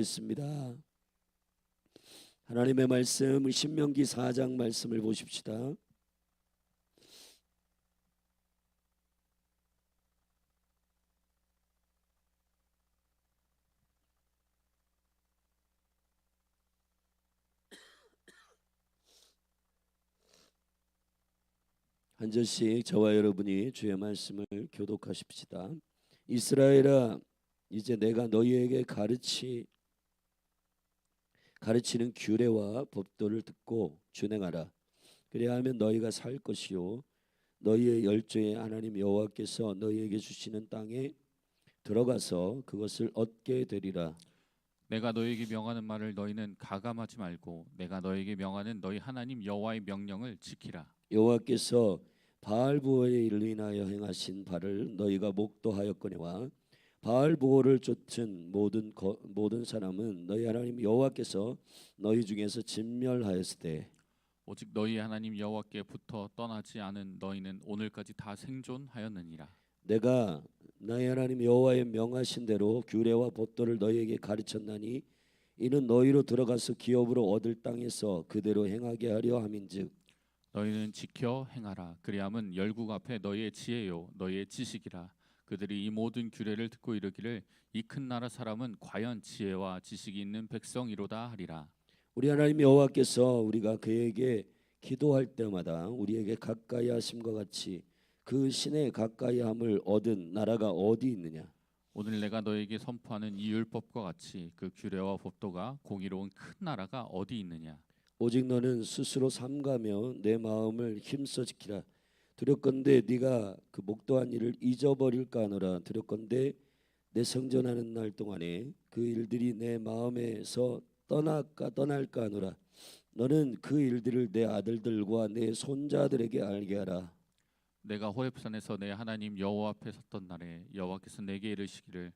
있습니다. 하나님의 말씀 신명기 4장 말씀을 보십시다. 한 절씩 저와 여러분이 주의 말씀을 교독하십시다. 이스라엘아, 이제 내가 너희에게 가르치는 규례와 법도를 듣고 준행하라. 그래야하면 너희가 살 것이요 너희의 열조의 하나님 여호와께서 너희에게 주시는 땅에 들어가서 그것을 얻게 되리라. 내가 너희에게 명하는 말을 너희는 가감하지 말고 내가 너희에게 명하는 너희 하나님 여호와의 명령을 지키라. 여호와께서 바알보에 인하여 행하신 바를 너희가 목도하였거니와 바알보를 쫓은 모든 사람은 너희 하나님 여호와께서 너희 중에서 진멸하였으되 오직 너희 하나님 여호와께부터 떠나지 않은 너희는 오늘까지 다 생존하였느니라. 내가 나의 하나님 여호와의 명하신 대로 규례와 법도를 너희에게 가르쳤나니 이는 너희로 들어가서 기업으로 얻을 땅에서 그대로 행하게 하려 함인즉 너희는 지켜 행하라. 그리하면 열국 앞에 너희의 지혜요 너희의 지식이라. 그들이 이 모든 규례를 듣고 이르기를 이 큰 나라 사람은 과연 지혜와 지식이 있는 백성이로다 하리라. 우리 하나님 여호와께서 우리가 그에게 기도할 때마다 우리에게 가까이 하심과 같이 그 신의 가까이함을 얻은 나라가 어디 있느냐? 오늘 내가 너에게 선포하는 이 율법과 같이 그 규례와 법도가 공의로운 큰 나라가 어디 있느냐? 오직 너는 스스로 삼가며 내 마음을 힘써 지키라. 두렵건대 네가 그 목도한 일을 잊어버릴까 하노라. 두렵건대 내 성전하는 날 동안에 그 일들이 내 마음에서 떠날까 하노라. 너는 그 일들을 내 아들들과 내 손자들에게 알게 하라. 내가 호렙산에서 내 하나님 여호와 앞에 섰던 날에 여호와께서 내게 이르시기를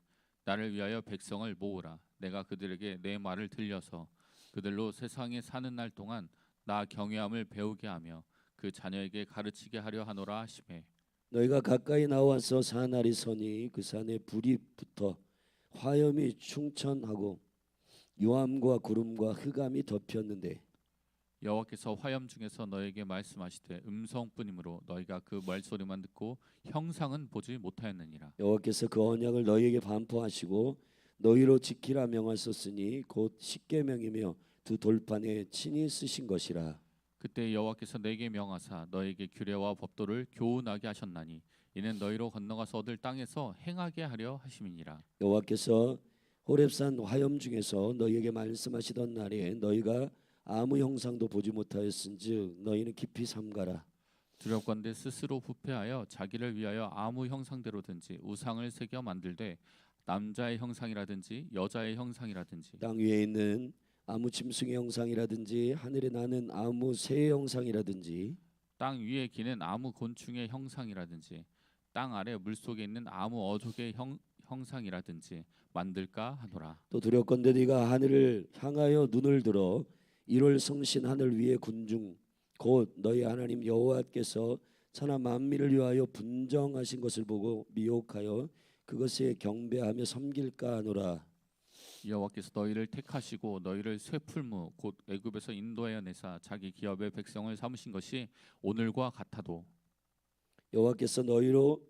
나를 위하여 백성을 모으라. 내가 그들에게 내 말을 들려서 그들로 세상에 사는 날 동안 나 경외함을 배우게 하며 그 자녀에게 가르치게 하려 하노라 하시매. 너희가 가까이 나와서 사날이 서니 그 산에 불이 붙어 화염이 충천하고 유암과 구름과 흑암이 덮였는데 여호와께서 화염 중에서 너에게 말씀하시되 음성뿐이므로 너희가 그 말소리만 듣고 형상은 보지 못하였느니라. 여호와께서 그 언약을 너희에게 반포하시고 너희로 지키라 명하셨으니 곧 십계명이며 두 돌판에 친히 쓰신 것이라. 그때 여호와께서 내게 명하사 너에게 규례와 법도를 교훈하게 하셨나니 이는 너희로 건너가서 얻을 땅에서 행하게 하려 하심이니라. 여호와께서 호렙산 화염 중에서 너희에게 말씀하시던 날에 너희가 아무 형상도 보지 못하였은즉 너희는 깊이 삼가라. 두렵건대 스스로 부패하여 자기를 위하여 아무 형상대로든지 우상을 새겨 만들되 남자의 형상이라든지 여자의 형상이라든지 땅 위에 있는 아무 짐승의 형상이라든지 하늘에 나는 아무 새의 형상이라든지 땅 위에 기는 아무 곤충의 형상이라든지 땅 아래 물속에 있는 아무 어족의 형상이라든지 만들까 하노라. 또 두렵건대 네가 하늘을 향하여 눈을 들어 1월 성신 하늘 위의 군중 곧 너희 하나님 여호와께서 천하 만민을 위하여 분정하신 것을 보고 미혹하여 그것에 경배하며 섬길까 하노라. 여호와께서 너희를 택하시고 너희를 쇠풀무 곧 애굽에서 인도하여 내사 자기 기업의 백성을 삼으신 것이 오늘과 같아도 여호와께서 너희로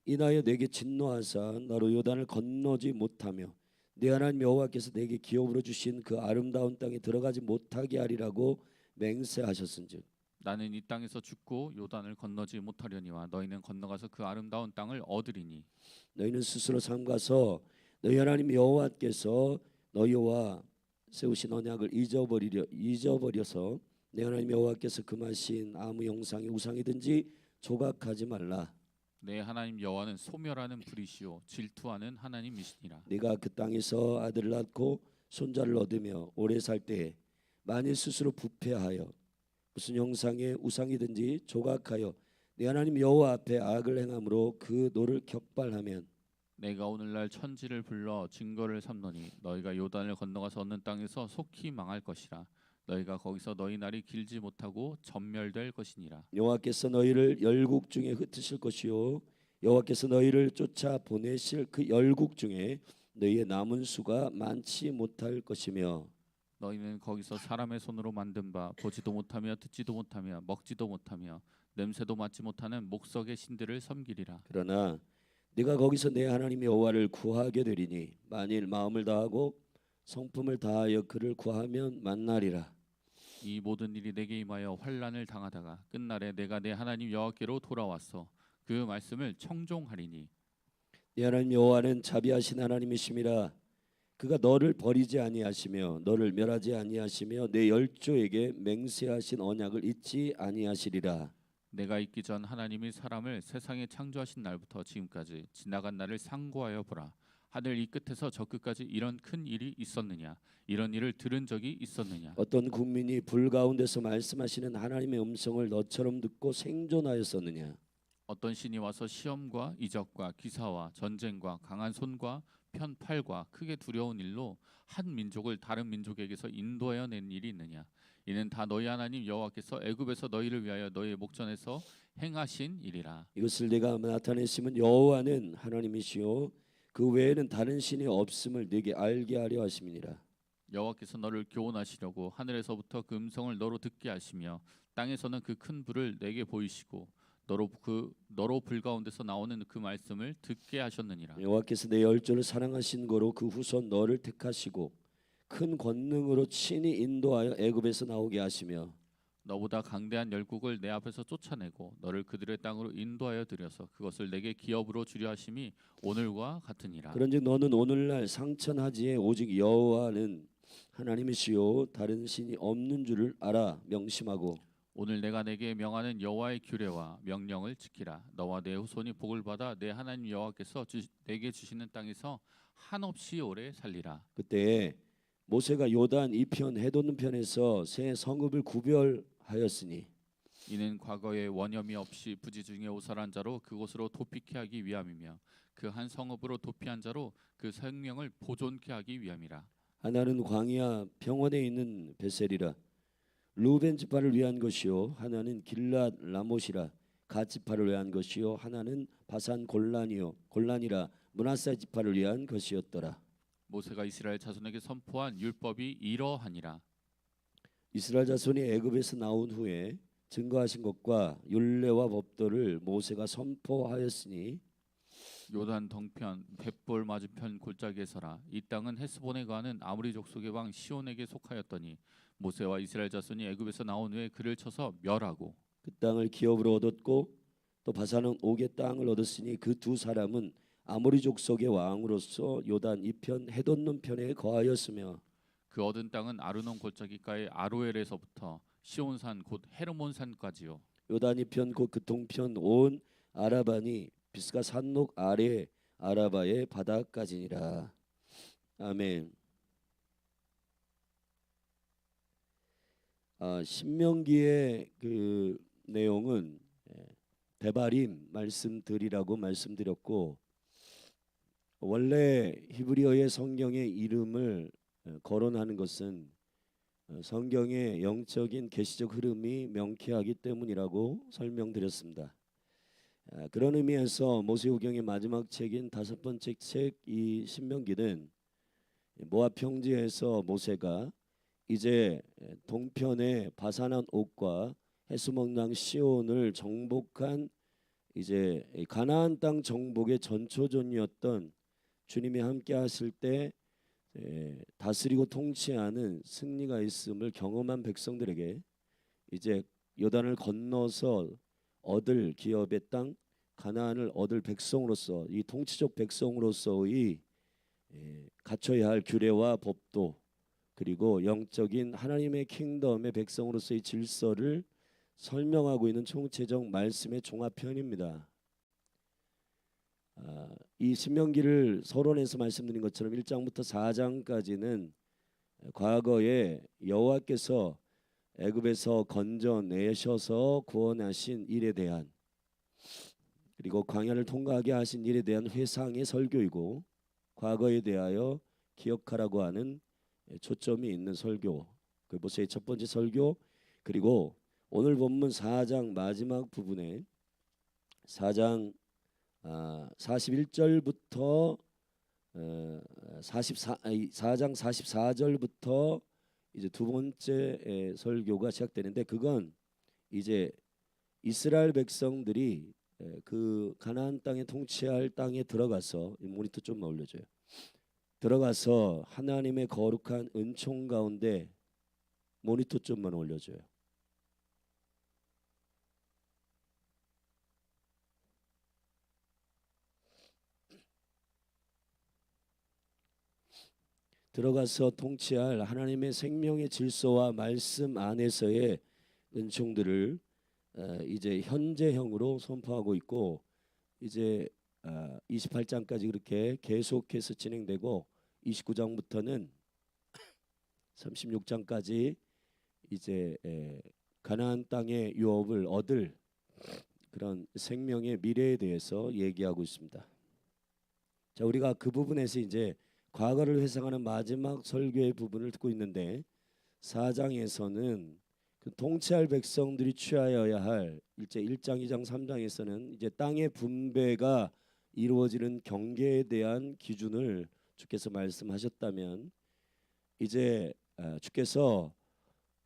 인하여 내게 진노하사 너로 요단을 건너지 못하며 내 하나님 여호와께서 내게 기업으로 주신 그 아름다운 땅에 들어가지 못하게 하리라고 맹세하셨은즉 나는 이 땅에서 죽고 요단을 건너지 못하려니와 너희는 건너가서 그 아름다운 땅을 얻으리니 너희는 스스로 삼가서 너희 하나님 여호와께서 너희와 세우신 언약을 잊어버려서 내 하나님 여호와께서 금하신 아무 형상의 우상이든지 조각하지 말라. 내 하나님 여호와는 소멸하는 불이시요 질투하는 하나님이시니라. 네가 그 땅에서 아들을 낳고 손자를 얻으며 오래 살 때에 만일 스스로 부패하여 무슨 형상의 우상이든지 조각하여 내 하나님 여호와 앞에 악을 행함으로 그 노를 격발하면 내가 오늘날 천지를 불러 증거를 삼노니 너희가 요단을 건너가서 얻는 땅에서 속히 망할 것이라. 너희가 거기서 너희 날이 길지 못하고 전멸될 것이니라. 여호와께서 너희를 열국 중에 흩으실 것이요 여호와께서 너희를 쫓아 보내실 그 열국 중에 너희의 남은 수가 많지 못할 것이며 너희는 거기서 사람의 손으로 만든 바 보지도 못하며 듣지도 못하며 먹지도 못하며 냄새도 맡지 못하는 목석의 신들을 섬기리라. 그러나 네가 거기서 내 하나님 여호와를 구하게 되리니 만일 마음을 다하고 성품을 다하여 그를 구하면 만나리라. 이 모든 일이 내게 임하여 환난을 당하다가 끝날에 내가 내 하나님 여호와께로 돌아왔어 그 말씀을 청종하리니 네 하나님 여호와는 자비하신 하나님이심이라. 그가 너를 버리지 아니하시며 너를 멸하지 아니하시며 내 열조에게 맹세하신 언약을 잊지 아니하시리라. 내가 있기 전 하나님이 사람을 세상에 창조하신 날부터 지금까지 지나간 날을 상고하여 보라. 하늘 이 끝에서 저 끝까지 이런 큰 일이 있었느냐? 이런 일을 들은 적이 있었느냐? 어떤 국민이 불 가운데서 말씀하시는 하나님의 음성을 너처럼 듣고 생존하였었느냐? 어떤 신이 와서 시험과 이적과 기사와 전쟁과 강한 손과 편팔과 크게 두려운 일로 한 민족을 다른 민족에게서 인도하여 낸 일이 있느냐? 이는 다 너희 하나님 여호와께서 애굽에서 너희를 위하여 너희의 목전에서 행하신 일이라. 이것을 내가 나타냈으면 여호와는 하나님이시요 그 외에는 다른 신이 없음을 네게 알게 하려 하심이니라. 여호와께서 너를 교훈하시려고 하늘에서부터 그 음성을 너로 듣게 하시며 땅에서는 그 큰 불을 내게 보이시고 너로 불 가운데서 나오는 그 말씀을 듣게 하셨느니라. 여호와께서 내 열조를 사랑하신 거로 그 후손 너를 택하시고 큰 권능으로 친히 인도하여 애굽에서 나오게 하시며 너보다 강대한 열국을 내 앞에서 쫓아내고 너를 그들의 땅으로 인도하여 들여서 그것을 내게 기업으로 주려 하심이 오늘과 같으니라. 그런즉 너는 오늘날 상천하지에 오직 여호와는 하나님이시요 다른 신이 없는 줄을 알아 명심하고 오늘 내가 내게 명하는 여호와의 규례와 명령을 지키라. 너와 내 후손이 복을 받아 내 하나님 여호와께서 내게 주시는 땅에서 한없이 오래 살리라. 그때 모세가 요단 이편 해돋는 편에서 새 성읍을 구별하였으니 이는 과거에 원염이 없이 부지 중에 오살한 자로 그곳으로 도피케 하기 위함이며 그 한 성읍으로 도피한 자로 그 생명을 보존케 하기 위함이라. 하나는 광야 평원에 있는 베셀이라 루벤 지파를 위한 것이요 하나는 길랏 라못이라 갓 지파를 위한 것이요 하나는 바산 골란이라 므낫세 지파를 위한 것이었더라. 모세가 이스라엘 자손에게 선포한 율법이 이러하니라. 이스라엘 자손이 애굽에서 나온 후에 증거하신 것과 율례와 법도를 모세가 선포하였으니 요단 동편 벳볼 맞은편 골짜기에서라. 이 땅은 헤스본에 거하는 아모리 족속의 왕 시온에게 속하였더니 모세와 이스라엘 자손이 애굽에서 나온 후에 그를 쳐서 멸하고 그 땅을 기업으로 얻었고 또 바산은 옥의 땅을 얻었으니 그 두 사람은 아모리 족속의 왕으로서 요단 이편 해돋는 편에 거하였으며 그 얻은 땅은 아르논 골짜기가의 아로엘에서부터 시온산 곧 헤르몬산까지요. 요단 이편 곧 그 동편 온 아라바니 비스가 산록 아래 아라바의 바다까지니라. 아멘. 신명기의 그 내용은 데바림 말씀드리라고 말씀드렸고 원래 히브리어의 성경의 이름을 거론하는 것은 성경의 영적인 계시적 흐름이 명쾌하기 때문이라고 설명드렸습니다. 그런 의미에서 모세오경의 마지막 책인 다섯 번째 책 이 신명기는 모압 평지에서 모세가 이제 동편의 바산한 옥과 헤스몬강 시온을 정복한 이제 가나안 땅 정복의 전초전이었던 주님이 함께 하실 때 다스리고 통치하는 승리가 있음을 경험한 백성들에게 이제 요단을 건너서 얻을 기업의 땅 가나안을 얻을 백성으로서 이 통치적 백성으로서의 갖춰야 할 규례와 법도 그리고 영적인 하나님의 킹덤의 백성으로서의 질서를 설명하고 있는 총체적 말씀의 종합편입니다. 이 신명기를 서론에서 말씀드린 것처럼 1장부터 4장까지는 과거에 여호와께서 애굽에서 건져내셔서 구원하신 일에 대한 그리고 광야를 통과하게 하신 일에 대한 회상의 설교이고 과거에 대하여 기억하라고 하는 초점이 있는 설교 그 모세의 첫 번째 설교 그리고 오늘 본문 4장 마지막 부분에 4장 41절부터 4장 44절부터 이제 두 번째 설교가 시작되는데, 그건 이제 이스라엘 백성들이 그 가나안 땅에 통치할 땅에 들어가서, 이 모니터 좀 올려줘요. 들어가서 하나님의 거룩한 은총 가운데, 모니터 좀만 올려줘요. 들어가서 통치할 하나님의 생명의 질서와 말씀 안에서의 은총들을 이제 현재형으로 선포하고 있고, 이제 28장까지 그렇게 계속해서 진행되고, 29장부터는 36장까지 이제 가나안 땅의 유업을 얻을 그런 생명의 미래에 대해서 얘기하고 있습니다. 자, 우리가 그 부분에서 이제 과거를 회상하는 마지막 설교의 부분을 듣고 있는데, 4장에서는 그 통치할 백성들이 취하여야 할, 일제 1장, 2장, 3장에서는 이제 땅의 분배가 이루어지는 경계에 대한 기준을 주께서 말씀하셨다면, 이제 주께서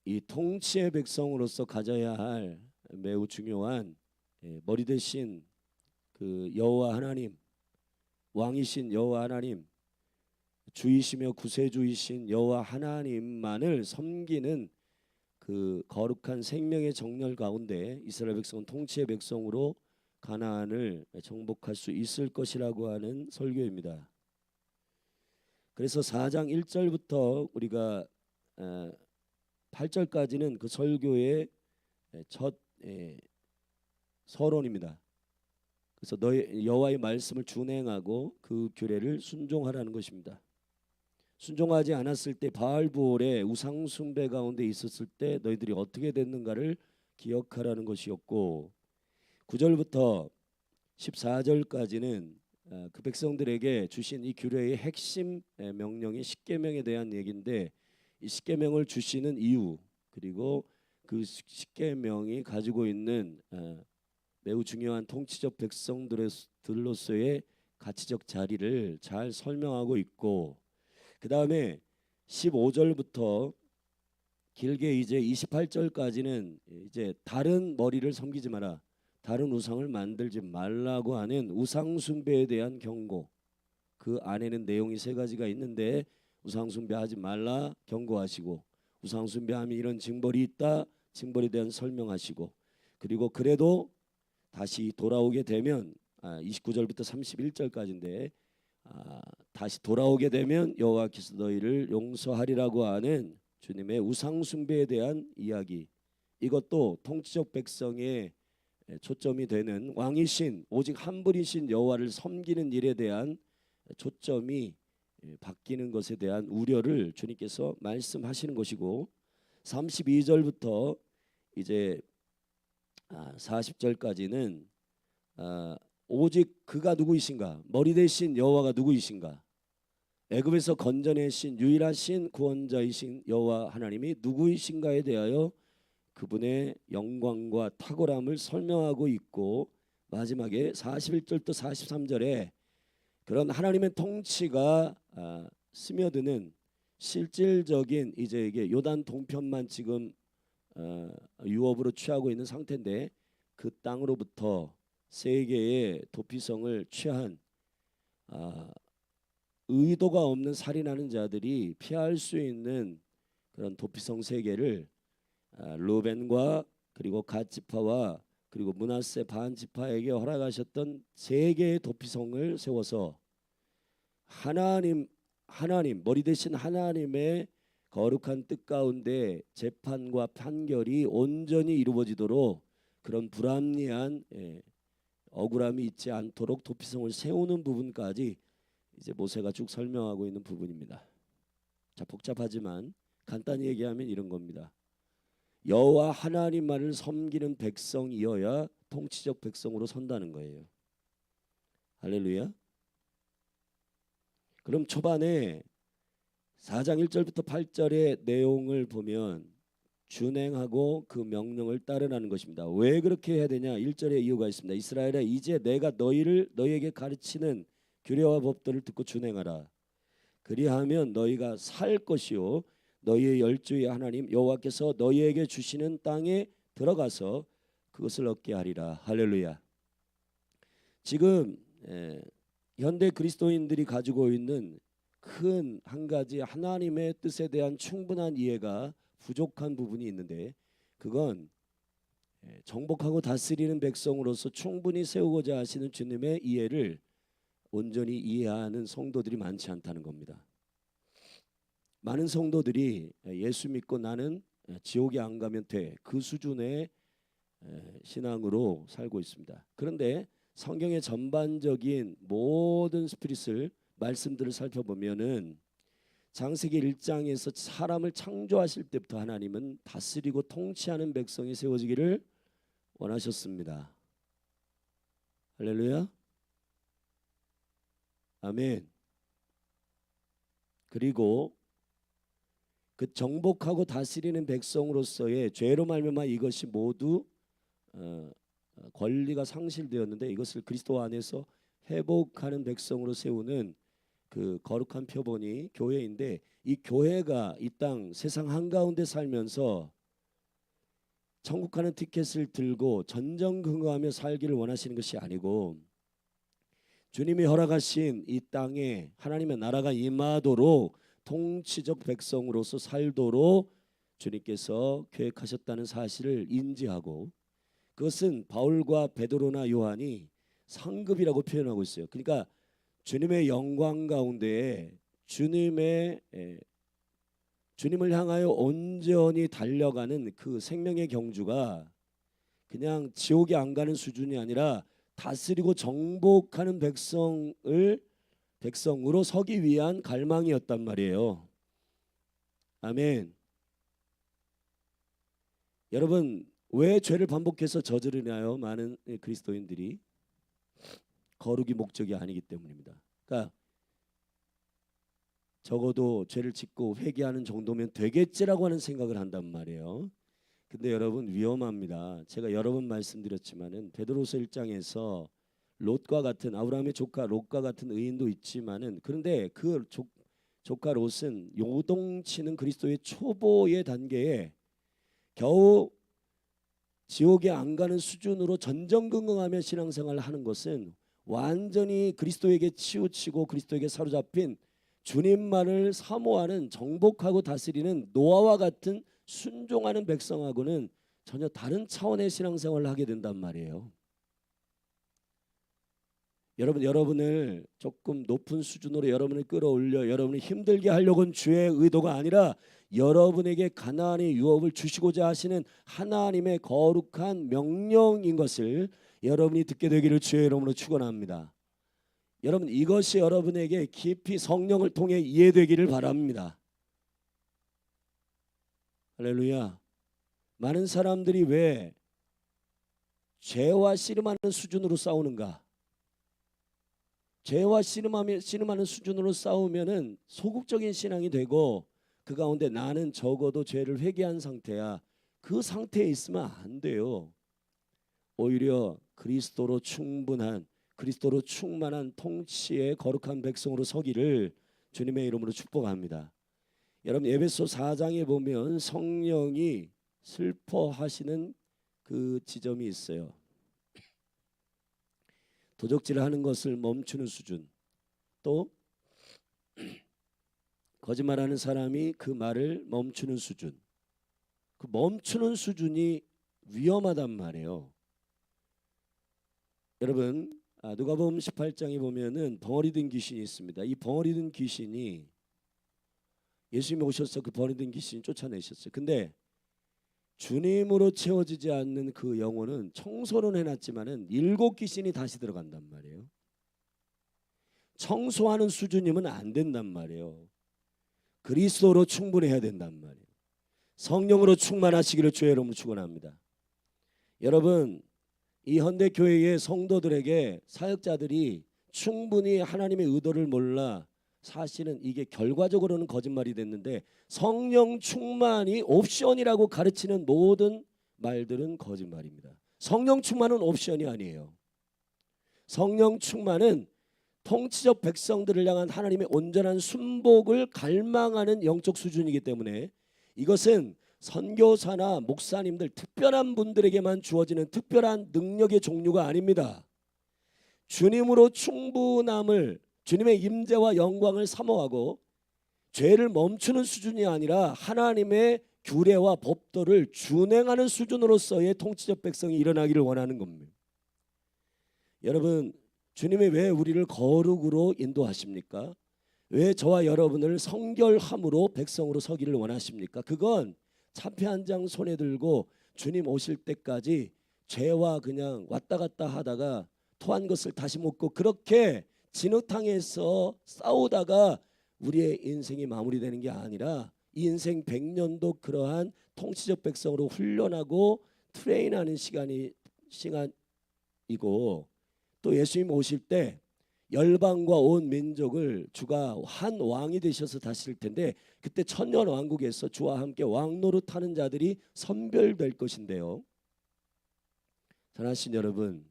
이 통치의 백성으로서 가져야 할 매우 중요한 머리 대신 그 여호와 하나님, 왕이신 여호와 하나님, 주이시며 구세주이신 여호와 하나님만을 섬기는 그 거룩한 생명의 정렬 가운데 이스라엘 백성은 통치의 백성으로 가나안을 정복할 수 있을 것이라고 하는 설교입니다. 그래서 4장 1절부터 우리가 8절까지는 그 설교의 첫 서론입니다. 그래서 너희 여호와의 말씀을 준행하고 그 규례를 순종하라는 것입니다. 순종하지 않았을 때 바알부올의 우상 숭배 가운데 있었을 때 너희들이 어떻게 됐는가를 기억하라는 것이었고, 9절부터 14절까지는 그 백성들에게 주신 이 규례의 핵심 명령이 십계명에 대한 얘기인데, 이 십계명을 주시는 이유, 그리고 그 십계명이 가지고 있는 매우 중요한 통치적 백성들로서의 가치적 자리를 잘 설명하고 있고, 그 다음에 15절부터 길게 이제 28절까지는 이제 다른 머리를 섬기지 마라, 다른 우상을 만들지 말라고 하는 우상 숭배에 대한 경고. 그 안에는 내용이 세 가지가 있는데, 우상 숭배하지 말라 경고하시고, 우상 숭배하면 이런 징벌이 있다, 징벌에 대한 설명하시고, 그리고 그래도 다시 돌아오게 되면 29절부터 31절까지인데, 다시 돌아오게 되면 여호와께서 너희를 용서하리라고 하는 주님의 우상 숭배에 대한 이야기. 이것도 통치적 백성의 초점이 되는 왕이신 오직 한 분이신 여호와를 섬기는 일에 대한 초점이 바뀌는 것에 대한 우려를 주님께서 말씀하시는 것이고, 32절부터 이제 40절까지는 오직 그가 누구이신가, 머리 대신 여호와가 누구이신가, 애굽에서 건져내신 유일하신 구원자이신 여호와 하나님이 누구이신가에 대하여 그분의 영광과 탁월함을 설명하고 있고, 마지막에 41절부터 43절에 그런 하나님의 통치가 스며드는 실질적인, 이제 이게 요단 동편만 지금 유업으로 취하고 있는 상태인데, 그 땅으로부터 세계의 도피성을 취한 의도가 없는 살인하는 자들이 피할 수 있는 그런 도피성 세계를 루벤과 그리고 갓 지파와 그리고 므낫세 반 지파에게 허락하셨던 세 개의 도피성을 세워서 하나님 머리 대신 하나님의 거룩한 뜻 가운데 재판과 판결이 온전히 이루어지도록 그런 불합리한 억울함이 있지 않도록 도피성을 세우는 부분까지 이제 모세가 쭉 설명하고 있는 부분입니다. 자, 복잡하지만 간단히 얘기하면 이런 겁니다. 여호와 하나님만을 섬기는 백성이어야 통치적 백성으로 선다는 거예요. 할렐루야. 그럼 초반에 4장 1절부터 8절의 내용을 보면 준행하고 그 명령을 따르라는 것입니다. 왜 그렇게 해야 되냐? 1절에 이유가 있습니다. 이스라엘아, 이제 내가 너희에게 가르치는 규례와 법도를 듣고 준행하라. 그리하면 너희가 살 것이요 너희의 열주의 하나님 여호와께서 너희에게 주시는 땅에 들어가서 그것을 얻게 하리라. 할렐루야. 지금 현대 그리스도인들이 가지고 있는 큰 한 가지 하나님의 뜻에 대한 충분한 이해가 부족한 부분이 있는데, 그건 정복하고 다스리는 백성으로서 충분히 세우고자 하시는 주님의 이해를 온전히 이해하는 성도들이 많지 않다는 겁니다. 많은 성도들이 예수 믿고 나는 지옥에 안 가면 돼, 그 수준의 신앙으로 살고 있습니다. 그런데 성경의 전반적인 모든 스피릿을 말씀들을 살펴보면은 창세기 1장에서 사람을 창조하실 때부터 하나님은 다스리고 통치하는 백성이 세워지기를 원하셨습니다. 할렐루야. 아멘. 그리고 그 정복하고 다스리는 백성으로서의 죄로 말미암아 이것이 모두 권리가 상실되었는데, 이것을 그리스도 안에서 회복하는 백성으로 세우는 그 거룩한 표본이 교회인데, 이 교회가 이 땅 세상 한가운데 살면서 천국 가는 티켓을 들고 전전긍긍하며 살기를 원하시는 것이 아니고, 주님이 허락하신 이 땅에 하나님의 나라가 임하도록 통치적 백성으로서 살도록 주님께서 계획하셨다는 사실을 인지하고, 그것은 바울과 베드로나 요한이 상급이라고 표현하고 있어요. 그러니까 주님의 영광 가운데 주님을 향하여 온전히 달려가는 그 생명의 경주가 그냥 지옥에 안 가는 수준이 아니라 다스리고 정복하는 백성으로 서기 위한 갈망이었단 말이에요. 아멘. 여러분, 왜 죄를 반복해서 저지르나요? 많은 그리스도인들이 거룩이 목적이 아니기 때문입니다. 그러니까 적어도 죄를 짓고 회개하는 정도면 되겠지라고 하는 생각을 한단 말이에요. 근데 여러분, 위험합니다. 제가 여러 번 말씀드렸지만은 베드로서 1장에서 롯과 같은, 아브라함의 조카 롯과 같은 의인도 있지만은, 그런데 그 조카 롯은 요동치는 그리스도의 초보의 단계에 겨우 지옥에 안 가는 수준으로 전전긍긍하며 신앙생활을 하는 것은 완전히 그리스도에게 치우치고 그리스도에게 사로잡힌 주님만을 사모하는 정복하고 다스리는 노아와 같은 순종하는 백성하고는 전혀 다른 차원의 신앙생활을 하게 된단 말이에요. 여러분을 조금 높은 수준으로 여러분을 끌어올려 여러분을 힘들게 하려고는 주의 의도가 아니라 여러분에게 가나안의 유업을 주시고자 하시는 하나님의 거룩한 명령인 것을 여러분이 듣게 되기를 주의 이름으로 축원합니다. 여러분, 이것이 여러분에게 깊이 성령을 통해 이해되기를 바랍니다. 할렐루야. 많은 사람들이 왜 죄와 씨름하는 수준으로 싸우는가? 죄와 씨름하는 수준으로 싸우면은 소극적인 신앙이 되고, 그 가운데 나는 적어도 죄를 회개한 상태야, 그 상태에 있으면 안 돼요. 오히려 그리스도로 충분한, 그리스도로 충만한 통치의 거룩한 백성으로 서기를 주님의 이름으로 축복합니다. 여러분, 에베소 4장에 보면 성령이 슬퍼하시는 그 지점이 있어요. 도적질을 하는 것을 멈추는 수준, 또 거짓말하는 사람이 그 말을 멈추는 수준, 그 멈추는 수준이 위험하단 말이에요. 여러분, 누가복음 18장에 보면은 벙어리 든 귀신이 있습니다. 이 벙어리 든 귀신이 예수님이 오셔서 그 벙어리 든 귀신 쫓아내셨어요. 근데 주님으로 채워지지 않는 그 영혼은 청소는 해놨지만은 7 귀신이 다시 들어간단 말이에요. 청소하는 수준이면 안 된단 말이에요. 그리스도로 충분해야 된단 말이에요. 성령으로 충만하시기를 주의 이름으로 축원합니다. 여러분, 이 현대 교회의 성도들에게, 사역자들이 충분히 하나님의 의도를 몰라 사실은 이게 결과적으로는 거짓말이 됐는데, 성령 충만이 옵션이라고 가르치는 모든 말들은 거짓말입니다. 성령 충만은 옵션이 아니에요. 성령 충만은 통치적 백성들을 향한 하나님의 온전한 순복을 갈망하는 영적 수준이기 때문에 이것은 선교사나 목사님들 특별한 분들에게만 주어지는 특별한 능력의 종류가 아닙니다. 주님으로 충분함을, 주님의 임재와 영광을 사모하고 죄를 멈추는 수준이 아니라 하나님의 규례와 법도를 준행하는 수준으로서의 통치적 백성이 일어나기를 원하는 겁니다. 여러분, 주님이 왜 우리를 거룩으로 인도하십니까? 왜 저와 여러분을 성결함으로 백성으로 서기를 원하십니까? 그건 차표 한 장 손에 들고 주님 오실 때까지 죄와 그냥 왔다 갔다 하다가 토한 것을 다시 먹고 그렇게 진흙탕에서 싸우다가 우리의 인생이 마무리되는 게 아니라 이 인생 100년도 그러한 통치적 백성으로 훈련하고 트레인하는 시간이고, 또 예수님 오실 때 열방과 온 민족을 주가 한 왕이 되셔서 다스릴 텐데 그때 천년 왕국에서 주와 함께 왕노릇 하는 자들이 선별될 것인데요. 사랑하신 여러분,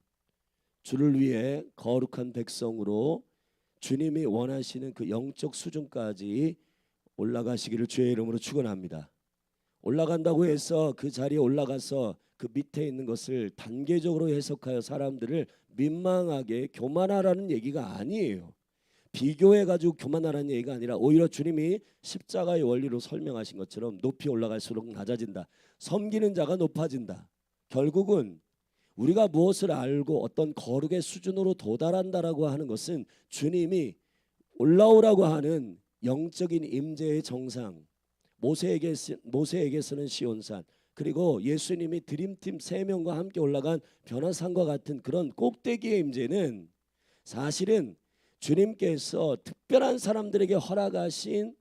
주를 위해 거룩한 백성으로 주님이 원하시는 그 영적 수준까지 올라가시기를 주의 이름으로 축원합니다. 올라간다고 해서 그 자리에 올라가서 그 밑에 있는 것을 단계적으로 해석하여 사람들을 민망하게 교만하라는 얘기가 아니에요. 비교해가지고 교만하라는 얘기가 아니라 오히려 주님이 십자가의 원리로 설명하신 것처럼 높이 올라갈수록 낮아진다. 섬기는 자가 높아진다. 결국은 우리가 무엇을 알고 어떤 거룩의 수준으로 도달한다라고 하는 것은 주님이 올라오라고 하는 영적인 임재의 정상, 모세에게서는 시온산, 그리고 예수님이 드림팀 3명과 함께 올라간 변화산과 같은 그런 꼭대기의 임재는 사실은 주님께서 특별한 사람들에게 허락하신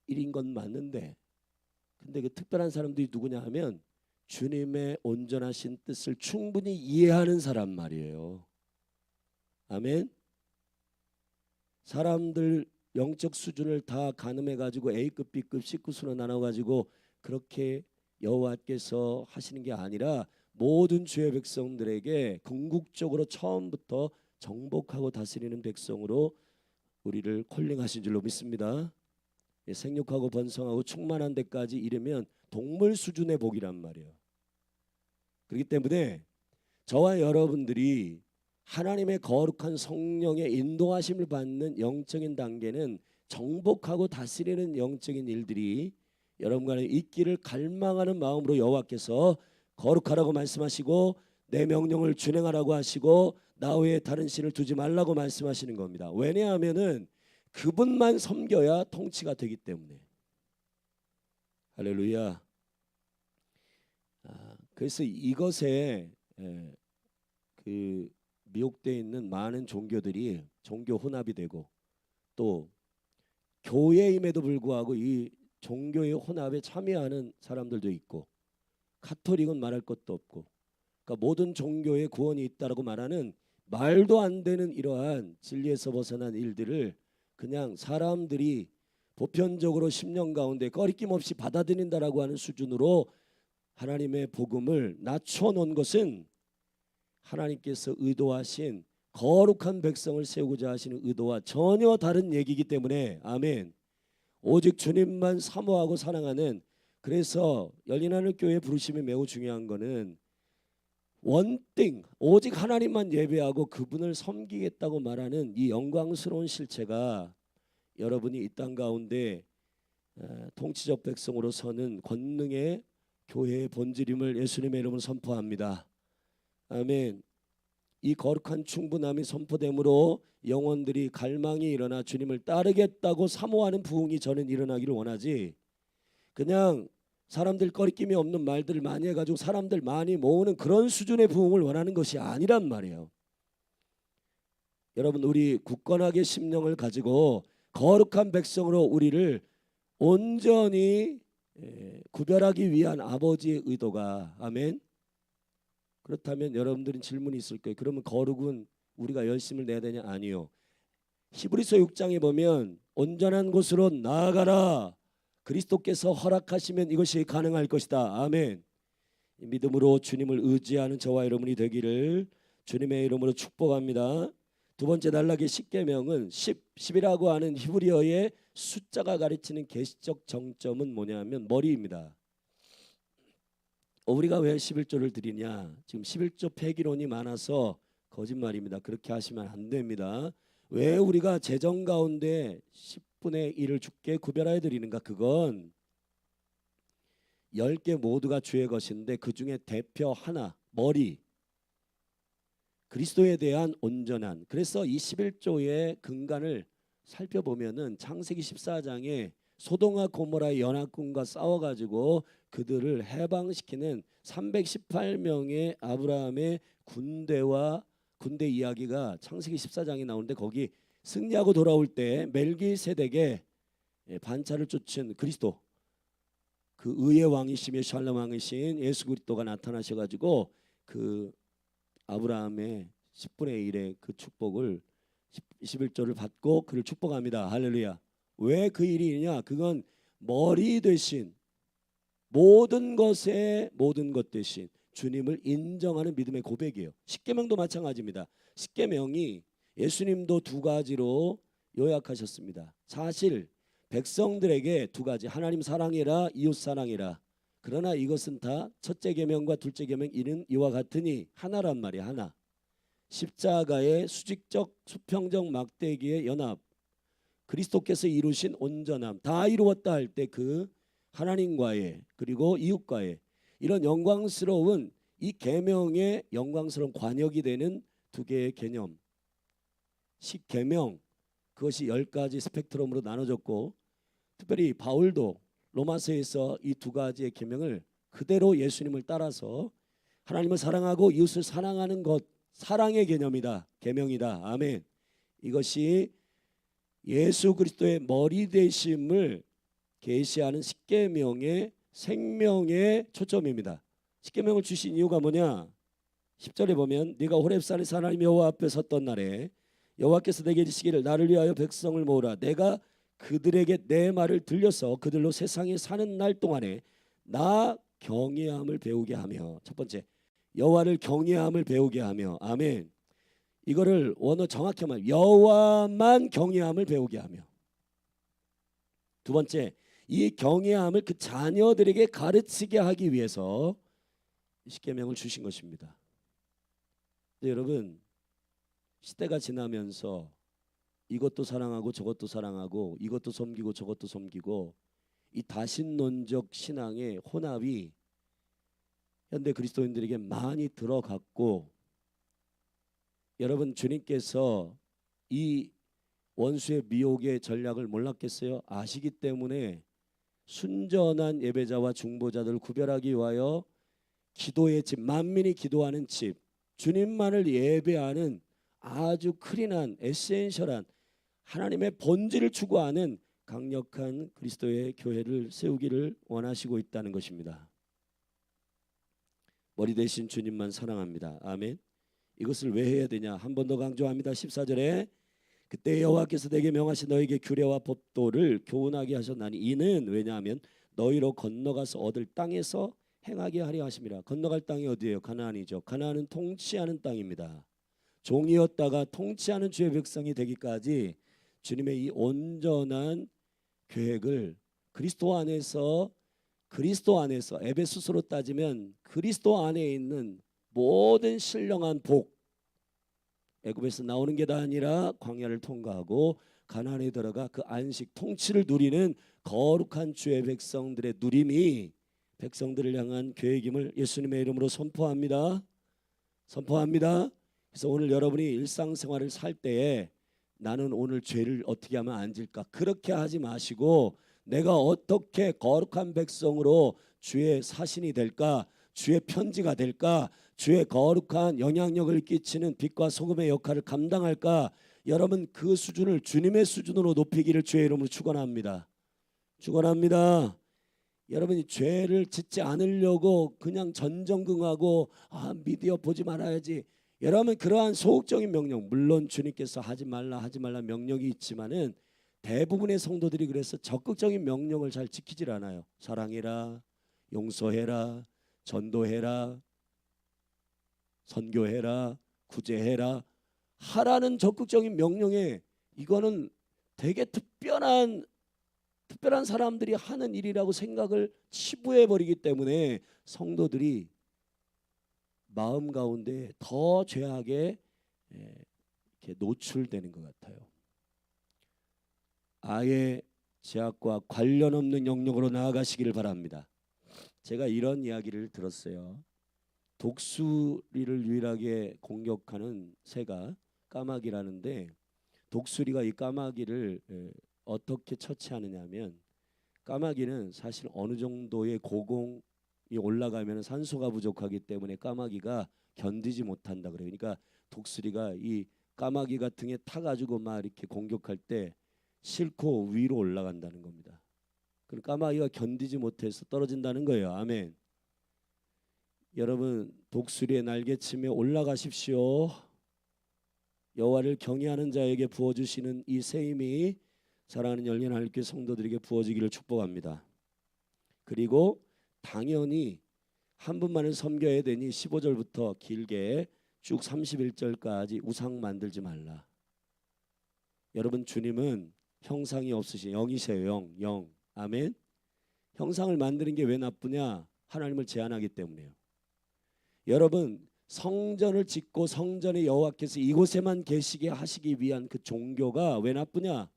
일인 건 맞는데, 근데 그 특별한 사람들이 누구냐 하면 주님의 온전하신 뜻을 충분히 이해하는 사람 말이에요. 아멘. 사람들 영적 수준을 다 가늠해 가지고 A급, B급, C급으로 나눠 가지고 그렇게 여호와께서 하시는 게 아니라 모든 주의 백성들에게 궁극적으로 처음부터 정복하고 다스리는 백성으로 우리를 콜링하신 줄로 믿습니다. 생육하고 번성하고 충만한 데까지 이르면 동물 수준의 복이란 말이에요. 그렇기 때문에 저와 여러분들이 하나님의 거룩한 성령의 인도하심을 받는 영적인 단계는 정복하고 다스리는 영적인 일들이 여러분 간에 있기를 갈망하는 마음으로 여호와께서 거룩하라고 말씀하시고 내 명령을 준행하라고 하시고 나 외에 다른 신을 두지 말라고 말씀하시는 겁니다. 왜냐하면은 그분만 섬겨야 통치가 되기 때문에. 할렐루야. 그래서 이것에 그 미혹되어 있는 많은 종교들이 종교 혼합이 되고 또 교회임에도 불구하고 이 종교의 혼합에 참여하는 사람들도 있고, 카톨릭은 말할 것도 없고, 그러니까 모든 종교에 구원이 있다라고 말하는 말도 안 되는 이러한 진리에서 벗어난 일들을 그냥 사람들이 보편적으로 10년 가운데 꺼리낌 없이 받아들인다라고 하는 수준으로 하나님의 복음을 낮춰놓은 것은 하나님께서 의도하신 거룩한 백성을 세우고자 하시는 의도와 전혀 다른 얘기이기 때문에 아멘. 오직 주님만 사모하고 사랑하는, 그래서 열린하늘교회 부르심이 매우 중요한 거는 원띵 오직 하나님만 예배하고 그분을 섬기겠다고 말하는 이 영광스러운 실체가 여러분이 이 땅 가운데 통치적 백성으로 서는 권능의 교회의 본질임을 예수님의 이름으로 선포합니다. 아멘. 이 거룩한 충분함이 선포됨으로 영혼들이 갈망이 일어나 주님을 따르겠다고 사모하는 부흥이 저는 일어나기를 원하지, 그냥 사람들 꺼리낌이 없는 말들을 많이 해가지고 사람들 많이 모으는 그런 수준의 부흥을 원하는 것이 아니란 말이에요. 여러분, 우리 굳건하게 심령을 가지고 거룩한 백성으로 우리를 온전히 구별하기 위한 아버지의 의도가, 아멘. 그렇다면 여러분들은 질문이 있을 거예요. 그러면 거룩은 우리가 열심을 내야 되냐? 아니요. 히브리서 6장에 보면 온전한 곳으로 나아가라, 그리스도께서 허락하시면 이것이 가능할 것이다. 아멘. 믿음으로 주님을 의지하는 저와 여러분이 되기를 주님의 이름으로 축복합니다. 두 번째 단락의 10계명은 10이라고 하는 히브리어의 숫자가 가르치는 계시적 정점은 뭐냐면 머리입니다. 우리가 왜 11조를 드리냐? 지금 11조 폐기론이 많아서 거짓말입니다. 그렇게 하시면 안 됩니다. 왜 우리가 재정 가운데 10분의 1을 주께 구별하여 드리는가? 그건 10개 모두가 주의 것인데 그 중에 대표 하나, 머리, 그리스도에 대한 온전한. 그래서 이 11조의 근간을 살펴보면은 창세기 14장에 소돔과 고모라의 연합군과 싸워가지고 그들을 해방시키는 318명의 아브라함의 군대 이야기가 창세기 14장에 나오는데 거기 승리하고 돌아올 때 멜기세덱의 반차를 쫓은 그리스도, 그 의의 왕이시며 샬롬 왕이신 예수 그리스도가 나타나셔가지고 그 아브라함의 10분의 1의 그 축복을 11조를 받고 그를 축복합니다. 할렐루야. 왜 그 일이냐? 그건 머리 대신 모든 것의 모든 것 대신 주님을 인정하는 믿음의 고백이에요. 십계명도 마찬가지입니다. 십계명이 예수님도 두 가지로 요약하셨습니다. 사실 백성들에게 두 가지, 하나님 사랑해라, 이웃 사랑해라. 그러나 이것은 다 첫째 계명과 둘째 계명 이는 이와 같으니 하나란 말이야. 하나. 십자가의 수직적 수평적 막대기의 연합, 그리스도께서 이루신 온전함 다 이루었다 할 때 그 하나님과의 그리고 이웃과의 이런 영광스러운 이 계명의 영광스러운 관역이 되는 두 개의 개념, 십계명, 그것이 10가지 스펙트럼으로 나눠졌고 특별히 바울도 로마서에서 이 두 가지의 계명을 그대로 예수님을 따라서 하나님을 사랑하고 이웃을 사랑하는 것, 사랑의 개념이다, 계명이다. 아멘. 이것이 예수 그리스도의 머리 되심을 계시하는 십계명의 생명의 초점입니다. 십계명을 주신 이유가 뭐냐? 10절에 보면 네가 호렙산에서 하나님 여호와 앞에 섰던 날에 여호와께서 내게 이르시기를 나를 위하여 백성을 모으라. 내가 그들에게 내 말을 들려서 그들로 세상에 사는 날 동안에 나 경외함을 배우게 하며, 첫 번째 여호와를 경외함을 배우게 하며, 아멘. 이거를 원어 정확히 하면 여호와만 경외함을 배우게 하며, 두 번째 이 경외함을 그 자녀들에게 가르치게 하기 위해서 십계명을 주신 것입니다. 여러분, 시대가 지나면서 이것도 사랑하고 저것도 사랑하고 이것도 섬기고 저것도 섬기고 이 다신론적 신앙의 혼합이 현대 그리스도인들에게 많이 들어갔고, 여러분 주님께서 이 원수의 미혹의 전략을 몰랐겠어요? 아시기 때문에 순전한 예배자와 중보자들을 구별하기 위하여 기도의 집, 만민이 기도하는 집, 주님만을 예배하는 아주 클린한 에센셜한 하나님의 본질을 추구하는 강력한 그리스도의 교회를 세우기를 원하시고 있다는 것입니다. 머리 대신 주님만 사랑합니다. 아멘. 이것을 왜 해야 되냐? 한 번 더 강조합니다. 14절에 그때 여호와께서 내게 명하신 너에게 규례와 법도를 교훈하게 하셨나니 이는 왜냐하면 너희로 건너가서 얻을 땅에서 행하게 하려 하심이라. 건너갈 땅이 어디예요? 가나안이죠. 가나안은 통치하는 땅입니다. 종이었다가 통치하는 주의 백성이 되기까지 주님의 이 온전한 계획을 그리스도 안에서 에베소서로 따지면 그리스도 안에 있는 모든 신령한 복, 애굽에서 나오는 게 다 아니라 광야를 통과하고 가나안에 들어가 그 안식 통치를 누리는 거룩한 주의 백성들의 누림이 백성들을 향한 계획임을 예수님의 이름으로 선포합니다. 그래서 오늘 여러분이 일상생활을 살 때에 나는 오늘 죄를 어떻게 하면 안 질까, 그렇게 하지 마시고 내가 어떻게 거룩한 백성으로 주의 사신이 될까, 주의 편지가 될까, 주의 거룩한 영향력을 끼치는 빛과 소금의 역할을 감당할까, 여러분 그 수준을 주님의 수준으로 높이기를 주의 이름으로 축원합니다. 여러분이 죄를 짓지 않으려고 그냥 전전긍하고 미디어 보지 말아야지, 여러분 그러한 소극적인 명령, 물론 주님께서 하지 말라 명령이 있지만은 대부분의 성도들이 그래서 적극적인 명령을 잘 지키질 않아요. 사랑해라, 용서해라, 전도해라, 선교해라, 구제해라 하라는 적극적인 명령에 이거는 되게 특별한 사람들이 하는 일이라고 생각을 치부해 버리기 때문에 성도들이 마음 가운데 더 죄악에 이렇게 노출되는 것 같아요. 아예 죄악과 관련 없는 영역으로 나아가시기를 바랍니다. 제가 이런 이야기를 들었어요. 독수리를 유일하게 공격하는 새가 까마귀라는데, 독수리가 이 까마귀를 어떻게 처치하느냐면, 까마귀는 사실 어느 정도의 고공이 올라가면 산소가 부족하기 때문에 까마귀가 견디지 못한다 그래요. 그러니까 독수리가 이 까마귀가 등에 타가지고 막 이렇게 공격할 때 싫고 위로 올라간다는 겁니다. 그럼 까마귀가 견디지 못해서 떨어진다는 거예요. 아멘. 여러분, 독수리의 날개침에 올라가십시오. 여호와를 경외하는 자에게 부어주시는 이 새 힘이 사랑하는 열린 하늘교회 성도들에게 부어지기를 축복합니다. 그리고 당연히 한 분만을 섬겨야 되니 15절부터 길게 쭉 31절까지 우상 만들지 말라. 여러분, 주님은 형상이 없으신 영이세요. 영. 아멘. 형상을 만드는 게 왜 나쁘냐? 하나님을 제한하기 때문에요. 여러분, 성전을 짓고 성전의 여호와께서 이곳에만 계시게 하시기 위한 그 종교가 왜 나쁘냐?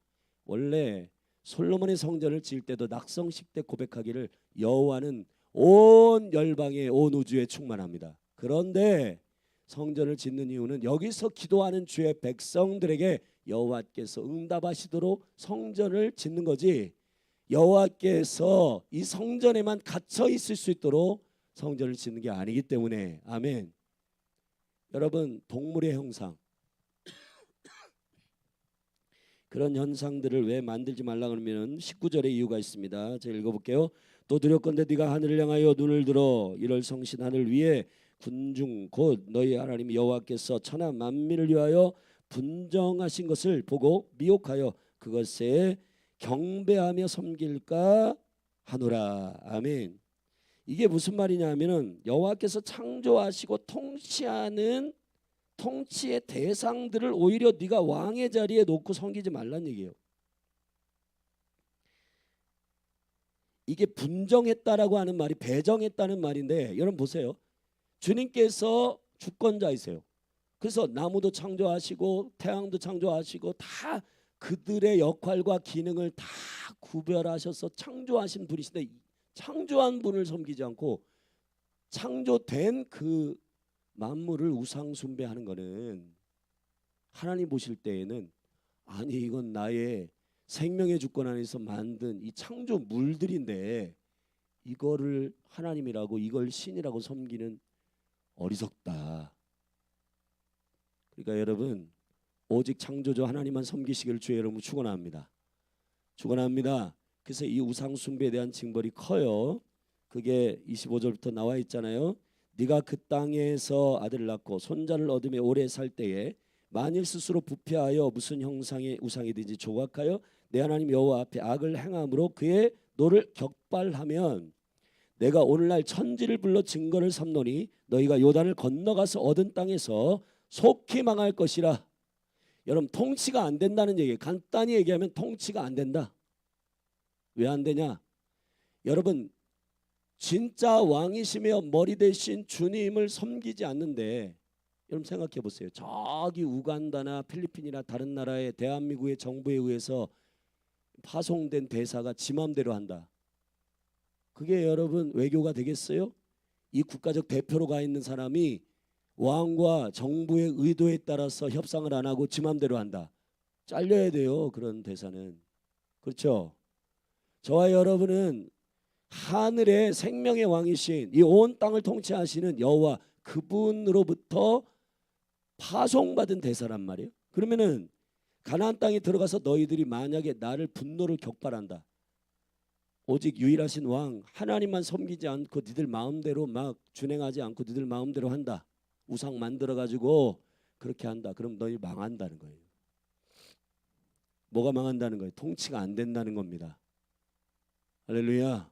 원래 솔로몬의 성전을 지을 때도 낙성식 때 고백하기를 여호와는 온 열방에 온 우주에 충만합니다. 그런데 성전을 짓는 이유는 여기서 기도하는 주의 백성들에게 여호와께서 응답하시도록 성전을 짓는 거지, 여호와께서 이 성전에만 갇혀 있을 수 있도록 성전을 짓는 게 아니기 때문에. 아멘. 여러분, 동물의 형상, 그런 현상들을 왜 만들지 말라 그러면 19절에 이유가 있습니다. 제가 읽어볼게요. 또 두렵건대 네가 하늘을 향하여 눈을 들어 이를 성신 하늘 위에 군중 곧 너희 하나님 여호와께서 천하 만민을 위하여 분정하신 것을 보고 미혹하여 그것에 경배하며 섬길까 하노라. 아멘. 이게 무슨 말이냐 하면은 여호와께서 창조하시고 통치의 대상들을 오히려 네가 왕의 자리에 놓고 섬기지 말란 얘기예요. 이게 분정했다라고 하는 말이 배정했다는 말인데, 여러분 보세요. 주님께서 주권자이세요. 그래서 나무도 창조하시고 태양도 창조하시고 다 그들의 역할과 기능을 다 구별하셔서 창조하신 분이신데, 창조한 분을 섬기지 않고 창조된 그 만물을 우상 숭배하는 거는 하나님 보실 때에는, 아니 이건 나의 생명의 주권 안에서 만든 이 창조물들인데 이거를 하나님이라고, 이걸 신이라고 섬기는 어리석다. 그러니까 여러분, 오직 창조주 하나님만 섬기시기를 주의 이름으로 축원합니다. 축원합니다. 그래서 이 우상 숭배에 대한 징벌이 커요. 그게 25절부터 나와 있잖아요. 네가 그 땅에서 아들을 낳고 손자를 얻으며 오래 살 때에 만일 스스로 부패하여 무슨 형상의 우상이든지 조각하여 내 하나님 여호와 앞에 악을 행함으로 그의 너를 격발하면 내가 오늘날 천지를 불러 증거를 삼노니 너희가 요단을 건너가서 얻은 땅에서 속히 망할 것이라. 여러분, 통치가 안 된다는 얘기예요. 간단히 얘기하면 통치가 안 된다. 왜 안 되냐? 여러분, 진짜 왕이시며 머리 대신 주님을 섬기지 않는데, 여러분 생각해 보세요. 저기 우간다나 필리핀이나 다른 나라의 대한민국의 정부에 의해서 파송된 대사가 지 맘대로 한다. 그게 여러분 외교가 되겠어요? 이 국가적 대표로 가 있는 사람이 왕과 정부의 의도에 따라서 협상을 안 하고 지 맘대로 한다. 잘려야 돼요. 그런 대사는. 그렇죠? 저와 여러분은 하늘의 생명의 왕이신 이 온 땅을 통치하시는 여호와, 그분으로부터 파송받은 대사란 말이에요. 그러면은 가나안 땅에 들어가서 너희들이 만약에 나를 분노를 격발한다, 오직 유일하신 왕 하나님만 섬기지 않고 니들 마음대로 막 준행하지 않고 니들 마음대로 한다, 우상 만들어 가지고 그렇게 한다, 그럼 너희 망한다는 거예요. 뭐가 망한다는 거예요? 통치가 안 된다는 겁니다. 할렐루야.